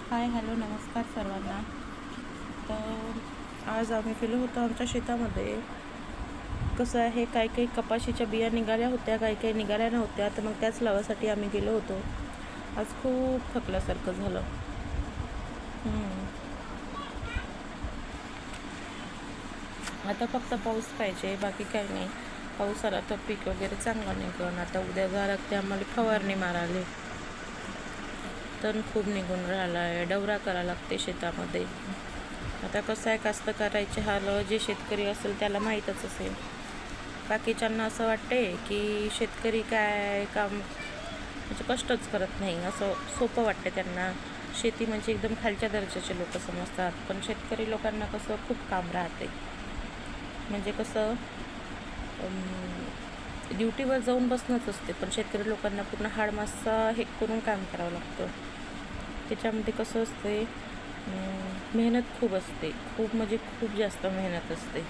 Hi hello नमस्कार सर्वांना. तर आज आम्ही गेलो होतो आमच्या शेतामध्ये. कसं आहे, काही काही कपाशीच्या बिया निघाल्या होत्या, काही काही निघाल्या नव्हत्या, तर मग त्याच लावासाठी आम्ही गेलो होतो. आज खूप थकल्यासारखं झालं. आता फक्त पाऊस पाहिजे, बाकी काही नाही. पाऊस आला तर पीक वगैरे चांगलं निघून. आता उद्या घरात ते आम्हाला फवारणी मारायला तण खूप निघून राहिला आहे, डवरा करायला लागते शेतामध्ये. आता कसं आहे, कास्तकाराचे हाल जे शेतकरी असेल त्याला माहीतच असेल. बाकीच्यांना असं वाटते की शेतकरी काय काम म्हणजे कष्टच करत नाही, असं सोपं वाटते त्यांना. शेती म्हणजे एकदम खालच्या दर्जाचे लोक समजतात, पण शेतकरी लोकांना कसं खूप काम राहते. म्हणजे कसं ड्युटीवर जाऊन बसणंच असते, पण शेतकरी लोकांना पूर्ण हाडमासा हे करून काम करावं लागतं. त्याच्यामध्ये कसं असते, मेहनत खूप असते, खूप म्हणजे खूप जास्त मेहनत असते.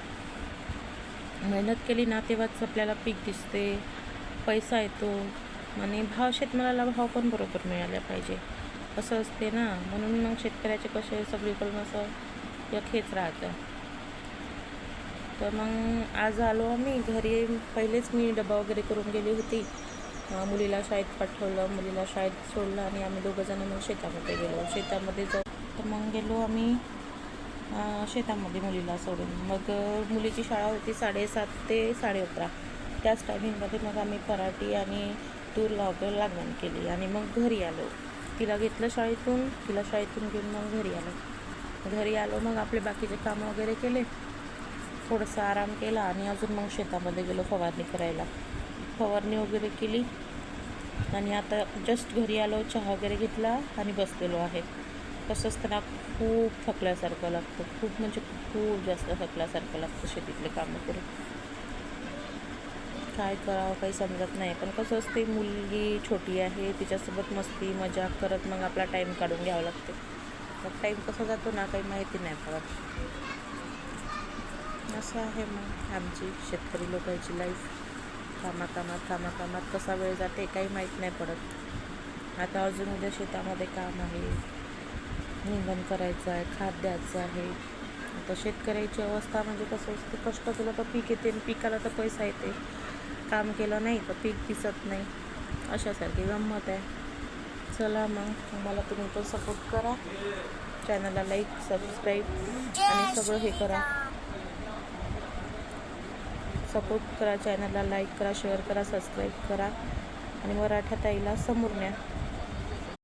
मेहनत केली ना तेव्हाच आपल्याला पीक दिसते, पैसा येतो आणि शेतमालाला भाव पण बरोबर मिळाला पाहिजे, असं असते ना. म्हणून मग शेतकऱ्याचे कसे सगळीकडून असं एक हेच राहतं. तर मग आज आलो आम्ही घरी. पहिलेच मी डबा वगैरे करून गेली होती. मुलीला शाळेत पाठवलं, मुलीला शाळेत सोडलं आणि आम्ही दोघंजणं मग शेतामध्ये गेलो. शेतामध्ये तर मग गेलो आम्ही शेतामध्ये मुलीला सोडून. मग मुलीची शाळा होती 7:30 ते 11:30. त्याच टायमिंगमध्ये मग आम्ही पराठी आणि तूर लागवण केली आणि मग घरी आलो. तिला घेतलं शाळेतून, तिला शाळेतून घेऊन मग घरी आलो. मग आपले बाकीचे कामं वगैरे केले, थोडंसं आराम केला आणि अजून मग शेतामध्ये गेलो फवारणी करायला. फवारणी वगैरे केली आणि आता जस्ट घरी आलो, चहा वगैरे घेतला आणि बसलेलो आहे. कसं असताना खूप थकल्यासारखं लागतं, खूप म्हणजे खूप जास्त थकल्यासारखं लागतं शेतीतले कामं करून. काय करावं काही समजत नाही. पण कसं असते, मुलगी छोटी आहे, तिच्यासोबत मस्ती मजाक करत मग आपला टाईम काढून घ्यावा लागते. मग टाईम कसा जातो ना काही माहिती नाही पडत. असं आहे मग आमची शेतकरी लोकांची लाईफ. कामाकामात कसा वेळ जाते काही माहीत नाही पडत. आता अजून उद्या शेतामध्ये काम आहे, निंदण करायचं आहे, खाद द्यायचं आहे. आता शेतकऱ्याची अवस्था म्हणजे कसं असते, कष्ट केलं तर पीक येते आणि पिकाला तर पैसा येते, काम केलं नाही तर पीक दिसत नाही, अशासारखी गंमत आहे. चला मग आम्हाला तुम्ही पण सपोर्ट करा, चॅनलला लाईक सबस्क्राईब आणि सगळं हे करा. सपोर्ट करा, चॅनलला लाईक करा, शेअर करा, सबस्क्राईब करा आणि मराठा ताईला समोर न्या.